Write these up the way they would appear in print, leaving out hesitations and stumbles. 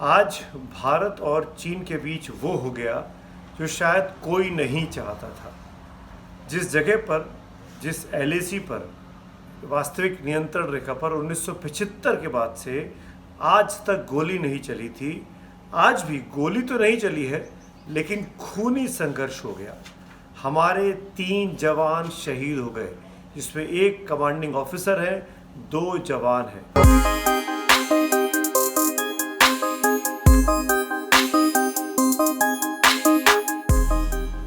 आज भारत और चीन के बीच वो हो गया जो शायद कोई नहीं चाहता था। जिस जगह पर, जिस एलएसी पर, वास्तविक नियंत्रण रेखा पर 1975 के बाद से आज तक गोली नहीं चली थी, आज भी गोली तो नहीं चली है, लेकिन खूनी संघर्ष हो गया। हमारे 3 जवान शहीद हो गए, जिसमें एक कमांडिंग ऑफिसर है, 2 जवान हैं।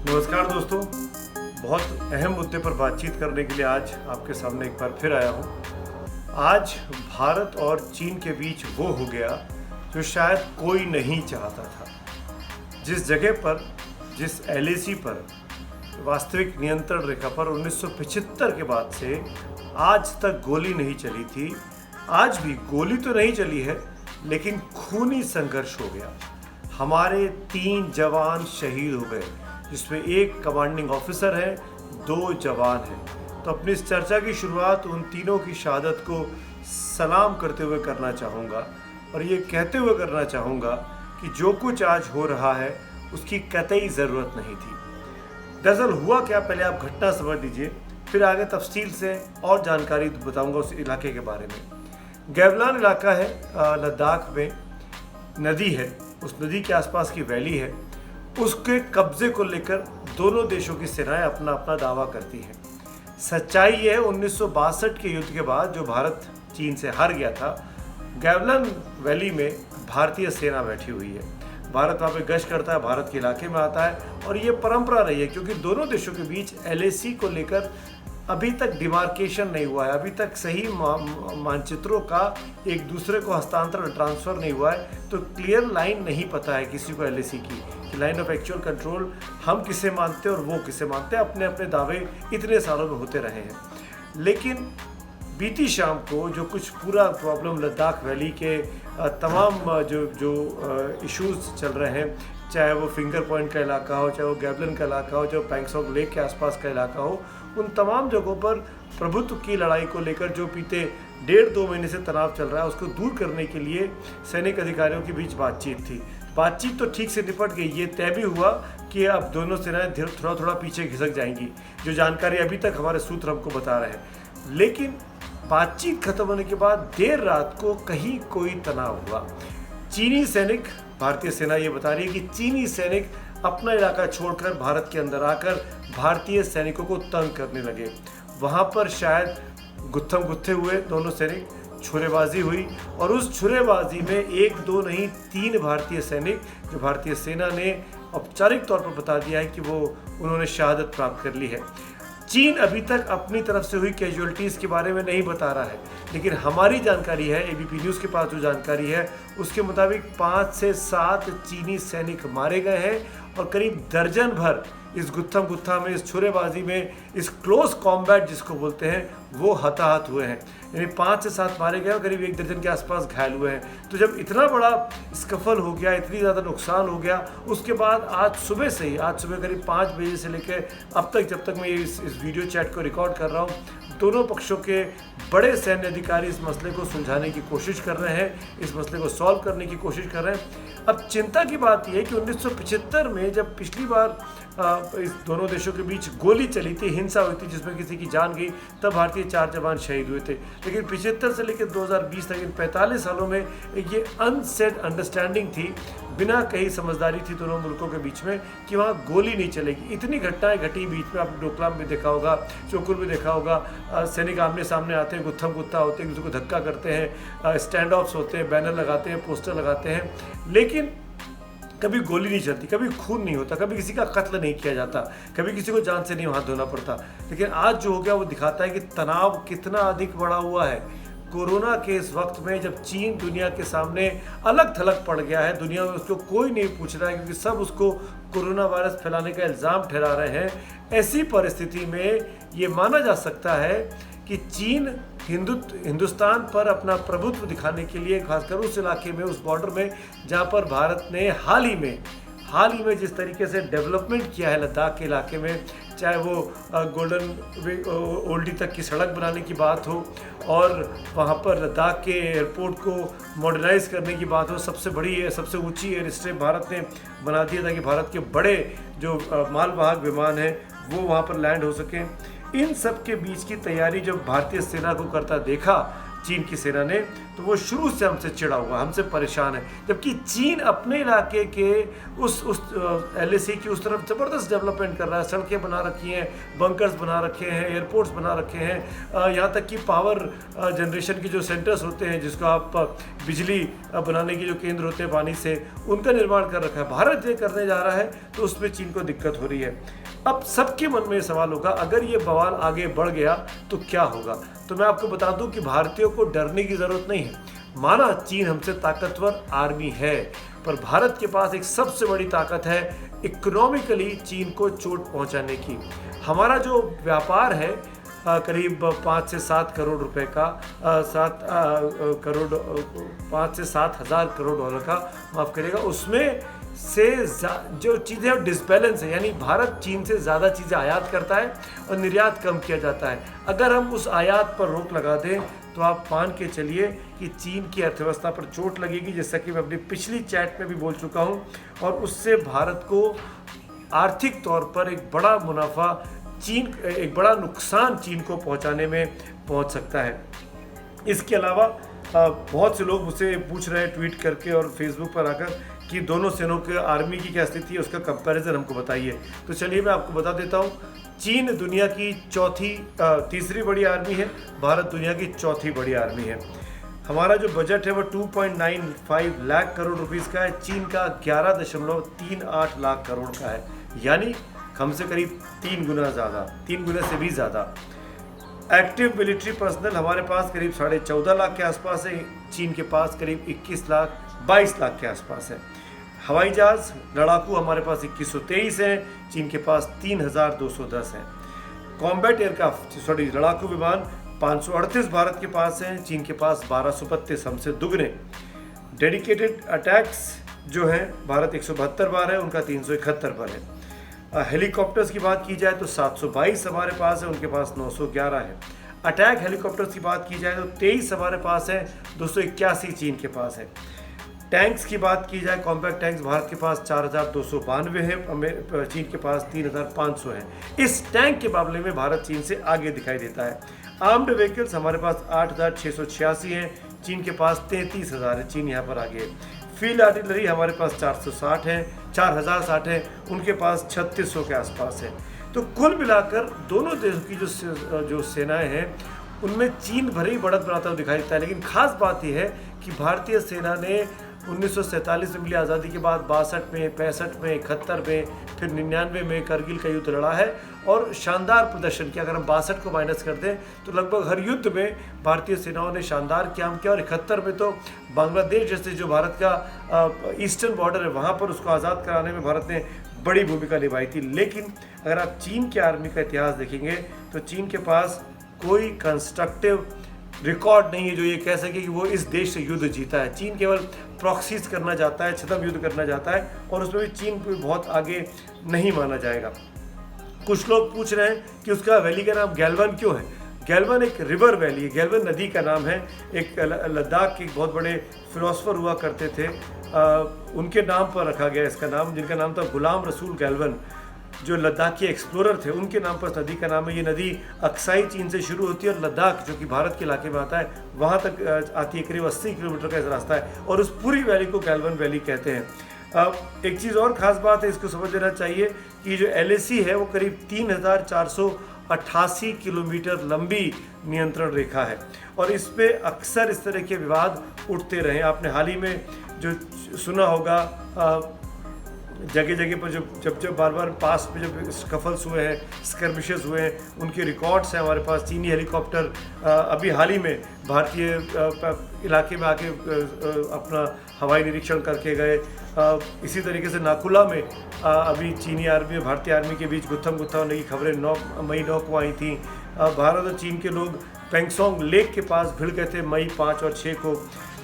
नमस्कार दोस्तों, बहुत अहम मुद्दे पर बातचीत करने के लिए आज आपके सामने एक बार फिर आया हूँ। आज भारत और चीन के बीच वो हो गया जो शायद कोई नहीं चाहता था। जिस जगह पर, जिस एलएसी पर, वास्तविक नियंत्रण रेखा पर 1975 के बाद से आज तक गोली नहीं चली थी, आज भी गोली तो नहीं चली है, लेकिन खूनी संघर्ष हो गया। हमारे 3 जवान शहीद हो गए, जिसमें एक कमांडिंग ऑफिसर है, 2 जवान हैं। तो अपनी इस चर्चा की शुरुआत उन तीनों की शहादत को सलाम करते हुए करना चाहूँगा, और ये कहते हुए करना चाहूँगा कि जो कुछ आज हो रहा है उसकी कतई ज़रूरत नहीं थी। दरअसल हुआ क्या, पहले आप घटना समझ लीजिए, फिर आगे तफसील से और जानकारी बताऊँगा उस इलाके के बारे में। गैवलान इलाका है, लद्दाख में नदी है, उस नदी के आसपास की वैली है, उसके कब्जे को लेकर दोनों देशों की सेनाएं अपना अपना दावा करती हैं। सच्चाई है, 1962 के युद्ध के बाद जो भारत चीन से हार गया था, गैवलान वैली में भारतीय सेना बैठी हुई है। भारत वहाँ पे गश्त करता है, भारत के इलाके में आता है, और ये परंपरा रही है क्योंकि दोनों देशों के बीच एलएसी को लेकर अभी तक डिमार्केशन नहीं हुआ है, अभी तक सही मानचित्रों का एक दूसरे को हस्तांतरण, ट्रांसफ़र नहीं हुआ है। तो क्लियर लाइन नहीं पता है किसी को एलएसी की लाइन ऑफ एक्चुअल कंट्रोल हम किसे मानते हैं और वो किसे मानते हैं। अपने अपने दावे इतने सालों में होते रहे हैं, लेकिन बीती शाम को जो कुछ पूरा प्रॉब्लम लद्दाख वैली के तमाम जो इश्यूज चल रहे हैं, चाहे वो फिंगर पॉइंट का इलाका हो, चाहे वो गैवलान का इलाका हो, चाहे वो पैंगसॉन्ग लेक के आसपास का इलाका हो, उन तमाम जगहों पर प्रभुत्व की लड़ाई को लेकर जो बीते 1.5-2 महीने से तनाव चल रहा है, उसको दूर करने के लिए सैनिक अधिकारियों के बीच बातचीत थी। बातचीत तो ठीक से निपट गई, ये तय भी हुआ कि अब दोनों सेनाएं थोड़ा थोड़ा पीछे खिसक जाएंगी, जो जानकारी अभी तक हमारे सूत्र हमको बता रहे हैं। लेकिन बातचीत खत्म होने के बाद देर रात को कहीं कोई तनाव हुआ। चीनी सैनिक, भारतीय सेना ये बता रही है कि चीनी सैनिक अपना इलाका छोड़कर भारत के अंदर आकर भारतीय सैनिकों को तंग करने लगे। वहाँ पर शायद गुत्थम गुत्थे हुए दोनों सैनिक, छुरेबाजी हुई, और उस छुरेबाजी में 1-2 नहीं 3 भारतीय सैनिक, जो भारतीय सेना ने औपचारिक तौर पर बता दिया है कि उन्होंने शहादत प्राप्त कर ली है। चीन अभी तक अपनी तरफ से हुई कैजुअलिटीज़ के बारे में नहीं बता रहा है, लेकिन हमारी जानकारी है, एबीपी न्यूज़ के पास जो जानकारी है उसके मुताबिक 5 से 7 चीनी सैनिक मारे गए हैं, और करीब दर्जन भर इस गुत्थम गुत्था में, इस छुरेबाजी में, इस क्लोज कॉम्बैट जिसको बोलते हैं, वो हताहत हुए हैं। यानी 5 से 7 मारे गए और करीब 1 दर्जन के आसपास घायल हुए हैं। तो जब इतना बड़ा स्कफल हो गया, इतनी ज़्यादा नुकसान हो गया, उसके बाद आज सुबह करीब 5 बजे से लेकर अब तक, जब तक मैं इस वीडियो चैट को रिकॉर्ड कर रहा हूँ, दोनों पक्षों के बड़े सैन्य अधिकारी इस मसले को सुलझाने की कोशिश कर रहे हैं, इस मसले को सॉल्व करने की कोशिश कर रहे हैं। अब चिंता की बात यह है कि 1975 में जब पिछली बार इस दोनों देशों के बीच गोली चली थी, हिंसा हुई थी जिसमें किसी की जान गई, तब भारतीय 4 जवान शहीद हुए थे। लेकिन 75 से लेकर 2020 तक इन 45 सालों में ये अनसेड अंडरस्टैंडिंग थी, बिना कहीं समझदारी थी दोनों मुल्कों के बीच में कि वहाँ गोली नहीं चलेगी। इतनी घटनाएं घटी बीच में, आपने डोकलाम में देखा होगा, चोकुर में देखा होगा, सैनिक आमने सामने आते हैं, गुत्थम गुत्था होते हैं, एक दूसरे को धक्का करते हैं, स्टैंड ऑफ्स होते हैं, बैनर लगाते हैं, पोस्टर लगाते हैं, लेकिन कभी गोली नहीं चलती, कभी खून नहीं होता, कभी किसी का कत्ल नहीं किया जाता, कभी किसी को जान से नहीं हाथ धोना पड़ता। लेकिन आज जो हो गया वो दिखाता है कि तनाव कितना अधिक बढ़ा हुआ है। कोरोना के इस वक्त में जब चीन दुनिया के सामने अलग थलग पड़ गया है, दुनिया में उसको कोई नहीं पूछ रहा है क्योंकि सब उसको कोरोना वायरस फैलाने का इल्ज़ाम ठहरा रहे हैं, ऐसी परिस्थिति में ये माना जा सकता है कि चीन हिंदुस्तान पर अपना प्रभुत्व दिखाने के लिए, खासकर उस इलाके में, उस बॉर्डर में जहाँ पर भारत ने हाल हाल ही में जिस तरीके से डेवलपमेंट किया है लद्दाख के इलाके में, चाहे वो गोल्डन ओल्डी तक की सड़क बनाने की बात हो और वहाँ पर लद्दाख के एयरपोर्ट को मॉडर्नाइज करने की बात हो, सबसे ऊंची एयर स्ट्रिप भारत ने बना दिया ताकि भारत के बड़े जो मालवाहक विमान हैं वो वहाँ पर लैंड हो सकें। इन सब के बीच की तैयारी जब भारतीय सेना को करता देखा चीन की सेना ने, तो वो शुरू से हमसे चिढ़ा हुआ, हमसे परेशान है, जबकि चीन अपने इलाके के उस LAC की उस तरफ ज़बरदस्त डेवलपमेंट कर रहा है। सड़कें बना रखी हैं, बंकर्स बना रखे हैं, एयरपोर्ट्स बना रखे हैं, यहाँ तक कि पावर जनरेशन के जो सेंटर्स होते हैं जिसको आप बिजली बनाने के जो केंद्र होते हैं पानी से, उनका निर्माण कर रखा है। भारत ये करने जा रहा है तो उसमें चीन को दिक्कत हो रही है। अब सबके मन में सवाल होगा, अगर ये बवाल आगे बढ़ गया तो क्या होगा? तो मैं आपको बता दूं कि भारतीयों को डरने की ज़रूरत नहीं है। माना चीन हमसे ताकतवर आर्मी है, पर भारत के पास एक सबसे बड़ी ताकत है इकोनॉमिकली चीन को चोट पहुंचाने की। हमारा जो व्यापार है करीब 5 से 7 करोड़ रुपए का, 5 से 7 हज़ार करोड़ डॉलर का, माफ़ करिएगा, उसमें से जो चीज़ें डिसबैलेंस है, यानी भारत चीन से ज़्यादा चीज़ें आयात करता है और निर्यात कम किया जाता है। अगर हम उस आयात पर रोक लगा दें तो आप मान के चलिए कि चीन की अर्थव्यवस्था पर चोट लगेगी, जैसा कि मैं अपनी पिछली चैट में भी बोल चुका हूं, और उससे भारत को आर्थिक तौर पर एक बड़ा नुकसान चीन को पहुंचाने में पहुंच सकता है। इसके अलावा बहुत से लोग मुझसे पूछ रहे हैं ट्वीट करके और फेसबुक पर आकर कि दोनों सेनाओं के आर्मी की क्या स्थिति है, उसका कंपैरिजन हमको बताइए। तो चलिए मैं आपको बता देता हूँ। चीन दुनिया की तीसरी बड़ी आर्मी है, भारत दुनिया की चौथी बड़ी आर्मी है। हमारा जो बजट है वो 2.95 लाख करोड़ रुपीस का है, चीन का 11.38 लाख करोड़ का है, यानी हमसे करीब 3 गुना ज़्यादा, 3 गुना से भी ज़्यादा। एक्टिव मिलिट्री पर्सनल हमारे पास करीब 14.5 लाख के आसपास है, चीन के पास करीब 22 लाख के आसपास है। हवाई जहाज़ लड़ाकू हमारे पास 2123 हैं, चीन के पास 3210 हैं। कॉम्बैट एयरक्राफ्ट लड़ाकू विमान 538 भारत के पास हैं, चीन के पास 1232, हमसे दुगने। डेडिकेटेड अटैक्स जो हैं भारत 172 बार है, उनका 371 बार है। हेलीकॉप्टर्स की बात की जाए तो 722 हमारे पास है, उनके पास 911 है। अटैक हेलीकॉप्टर्स की बात की जाए तो 23 हमारे पास है, 281 चीन के पास है। टैंक्स की बात की जाए, कॉम्पैक्ट टैंक्स भारत के पास 4292 है, चीन के पास 3500 है। इस टैंक के मामले में भारत चीन से आगे दिखाई देता है। आर्म्ड व्हीकल्स हमारे पास 8686 हैं, चीन के पास 33,000 है, चीन यहाँ पर आगे है। फील्ड आर्टिलरी हमारे पास 4060 है, उनके पास 3600 के आसपास है। तो कुल मिलाकर दोनों देशों की जो सेनाएं हैं उनमें चीन भले ही बढ़त बनाता हुआ दिखाई देता है, लेकिन खास बात यह है कि भारतीय सेना ने 1947 में मिली आज़ादी के बाद 62 में, 65 में, 71 में, फिर 99 में करगिल का युद्ध लड़ा है और शानदार प्रदर्शन किया। अगर हम 62 को माइनस कर दें तो लगभग हर युद्ध में भारतीय सेनाओं ने शानदार काम किया, और 71 में तो बांग्लादेश जैसे जो भारत का ईस्टर्न बॉर्डर है वहाँ पर उसको आज़ाद कराने में भारत ने बड़ी भूमिका निभाई थी। लेकिन अगर आप चीन के आर्मी का इतिहास देखेंगे तो चीन के पास कोई कंस्ट्रक्टिव रिकॉर्ड नहीं है जो ये कह सके कि वो इस देश से युद्ध जीता है। चीन केवल प्रॉक्सीज करना चाहता है, छद्म युद्ध करना चाहता है, और उसमें भी चीन को बहुत आगे नहीं माना जाएगा। कुछ लोग पूछ रहे हैं कि उसका वैली का नाम गैल्वन क्यों है। गैल्वन एक रिवर वैली है, गैल्वन नदी का नाम है। एक लद्दाख के एक बहुत बड़े फिलोसफर हुआ करते थे, उनके नाम पर रखा गया इसका नाम, जिनका नाम था गुलाम रसूल गैल्वन, जो लद्दाखी एक्सप्लोरर थे, उनके नाम पर नदी का नाम है। ये नदी अक्साई चीन से शुरू होती है और लद्दाख जो कि भारत के इलाके में आता है वहाँ तक आती है। करीब 80 किलोमीटर का रास्ता है और उस पूरी वैली को गैल्वन वैली कहते हैं। एक चीज़ और ख़ास बात है, इसको समझ लेना चाहिए कि जो LAC है वो करीब 3488 किलोमीटर लंबी नियंत्रण रेखा है, और इस पे अक्सर इस तरह के विवाद उठते रहे। आपने हाल ही में जो सुना होगा, जगह जगह पर जब बार पास में जब स्कफल्स हुए हैं, स्कर्मिशेस हुए हैं, उनके रिकॉर्ड्स हैं हमारे पास। चीनी हेलीकॉप्टर अभी हाल ही में भारतीय इलाके में आके अपना हवाई निरीक्षण करके गए। इसी तरीके से नाकुला में अभी चीनी आर्मी और भारतीय आर्मी के बीच गुत्थम होने की खबरें 9 मई को आई थी। भारत और चीन के लोग पेंगसोंग लेक के पास भिड़ गए थे मई 5 और 6 को।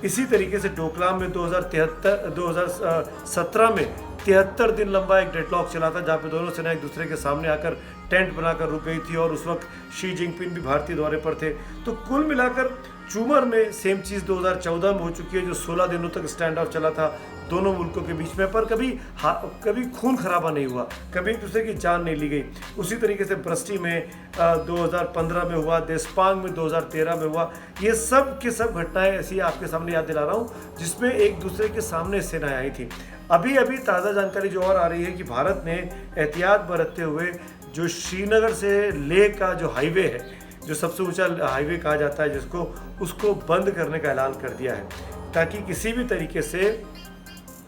इसी तरीके से डोकलाम में 2017 में 73 दिन लंबा एक डेडलॉक चला था, जहाँ पे दोनों सेना एक दूसरे के सामने आकर टेंट बनाकर रुक गई थी और उस वक्त शी जिनपिंग भी भारतीय दौरे पर थे। तो कुल मिलाकर चूमर में सेम चीज़ 2014 में हो चुकी है, जो 16 दिनों तक स्टैंड ऑफ चला था दोनों मुल्कों के बीच में, पर कभी खून खराबा नहीं हुआ, कभी एक दूसरे की जान नहीं ली गई। उसी तरीके से ब्रस्टी में 2015 में हुआ, देशपांग में 2013 में हुआ। ये सब की सब घटनाएं ऐसी आपके सामने याद दिला रहा हूँ, जिसमें एक दूसरे के सामने सेनाएं आई थी। अभी ताज़ा जानकारी जो और आ रही है कि भारत ने एहतियात बरतते हुए जो श्रीनगर से लेह का जो हाईवे है, जो सबसे ऊंचा हाईवे कहा जाता है जिसको, उसको बंद करने का ऐलान कर दिया है, ताकि किसी भी तरीके से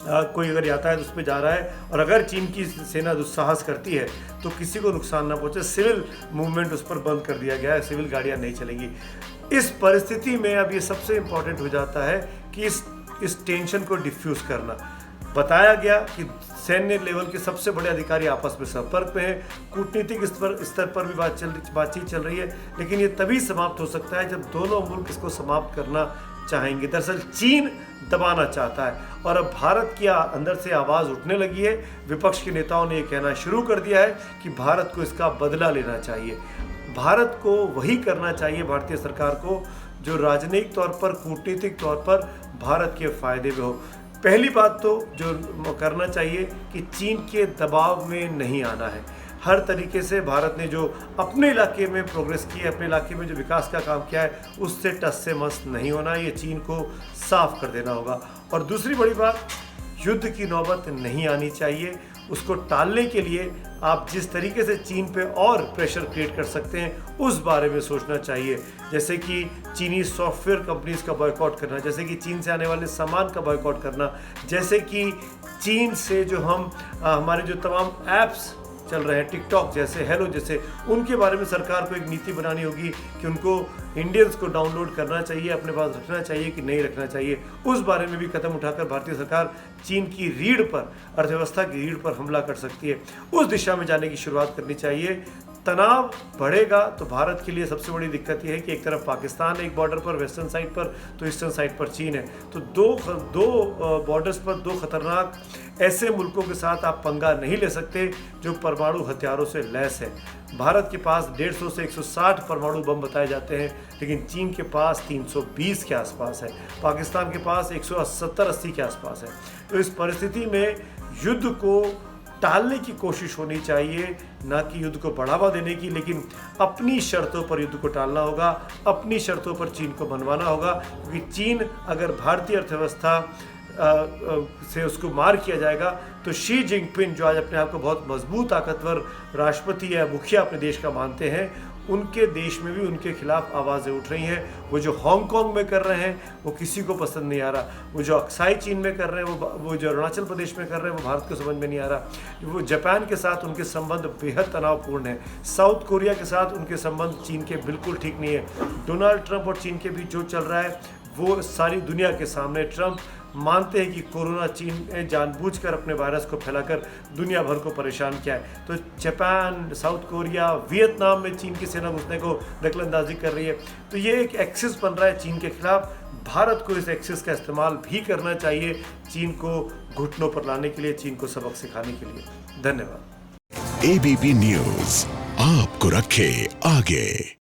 कोई अगर यातायात उस पर जा रहा है और अगर चीन की सेना दुस्साहस करती है तो किसी को नुकसान ना पहुंचे। सिविल मूवमेंट उस पर बंद कर दिया गया है, सिविल गाड़ियां नहीं चलेंगी। इस परिस्थिति में अब ये सबसे इम्पोर्टेंट हो जाता है कि इस टेंशन को डिफ्यूज़ करना। बताया गया कि सैन्य लेवल के सबसे बड़े अधिकारी आपस में संपर्क में हैं, कूटनीतिक स्तर पर भी बातचीत चल रही है, लेकिन ये तभी समाप्त हो सकता है जब दोनों मुल्क इसको समाप्त करना चाहेंगे। दरअसल चीन दबाना चाहता है और अब भारत की अंदर से आवाज़ उठने लगी है। विपक्ष के नेताओं ने ये कहना शुरू कर दिया है कि भारत को इसका बदला लेना चाहिए, भारत को वही करना चाहिए, भारतीय सरकार को, जो राजनीतिक तौर पर, कूटनीतिक तौर पर भारत के फ़ायदे में हो। पहली बात तो जो करना चाहिए कि चीन के दबाव में नहीं आना है। हर तरीके से भारत ने जो अपने इलाके में प्रोग्रेस की है, अपने इलाके में जो विकास का काम किया है, उससे टस से मस नहीं होना, ये चीन को साफ कर देना होगा। और दूसरी बड़ी बात, युद्ध की नौबत नहीं आनी चाहिए। उसको टालने के लिए आप जिस तरीके से चीन पे और प्रेशर क्रिएट कर सकते हैं उस बारे में सोचना चाहिए, जैसे कि चीनी सॉफ्टवेयर कंपनीज का बॉयकॉट करना, जैसे कि चीन से आने वाले सामान का बॉयकॉट करना, जैसे कि चीन से जो हमारे जो तमाम ऐप्स चल रहे हैं, टिकटॉक जैसे, हेलो जैसे, उनके बारे में सरकार को एक नीति बनानी होगी कि उनको इंडियंस को डाउनलोड करना चाहिए, अपने पास रखना चाहिए कि नहीं रखना चाहिए। उस बारे में भी कदम उठाकर भारतीय सरकार चीन की रीढ़ पर, अर्थव्यवस्था की रीढ़ पर हमला कर सकती है। उस दिशा में जाने की शुरुआत करनी चाहिए। तनाव बढ़ेगा तो भारत के लिए सबसे बड़ी दिक्कत यह है कि एक तरफ पाकिस्तान है एक बॉर्डर पर, वेस्टर्न साइड पर, तो ईस्टर्न साइड पर चीन है। तो दो बॉर्डर्स पर दो खतरनाक ऐसे मुल्कों के साथ आप पंगा नहीं ले सकते जो परमाणु हथियारों से लैस है। भारत के पास 150 से 160 परमाणु बम बताए जाते हैं, लेकिन चीन के पास 320 के आसपास है, पाकिस्तान के पास 170-80 के आसपास है। तो इस परिस्थिति में युद्ध को टालने की कोशिश होनी चाहिए, ना कि युद्ध को बढ़ावा देने की, लेकिन अपनी शर्तों पर युद्ध को टालना होगा, अपनी शर्तों पर चीन को मनवाना होगा। क्योंकि चीन अगर भारतीय अर्थव्यवस्था से उसको मार किया जाएगा तो शी जिनपिंग, जो आज अपने आप को बहुत मजबूत ताकतवर राष्ट्रपति या मुखिया अपने देश का मानते हैं, उनके देश में भी उनके खिलाफ आवाज़ें उठ रही हैं। वो जो हांगकांग में कर रहे हैं वो किसी को पसंद नहीं आ रहा, वो जो अक्साई चीन में कर रहे हैं, वो जो अरुणाचल प्रदेश में कर रहे हैं, वो भारत को समझ में नहीं आ रहा। वो जापान के साथ उनके संबंध बेहद तनावपूर्ण है, साउथ कोरिया के साथ उनके संबंध चीन के बिल्कुल ठीक नहीं है। डोनाल्ड ट्रंप और चीन के बीच जो चल रहा है वो सारी दुनिया के सामने, ट्रंप मानते हैं कि कोरोना चीन ने जानबूझकर अपने वायरस को फैलाकर दुनिया भर को परेशान किया है। तो जापान, साउथ कोरिया, वियतनाम में चीन की सेना घुसने को दखलंदाजी कर रही है। तो ये एक एक्सिस बन रहा है चीन के खिलाफ। भारत को इस एक्सिस का इस्तेमाल भी करना चाहिए चीन को घुटनों पर लाने के लिए, चीन को सबक सिखाने के लिए। धन्यवाद। ABP न्यूज़ आपको रखे आगे।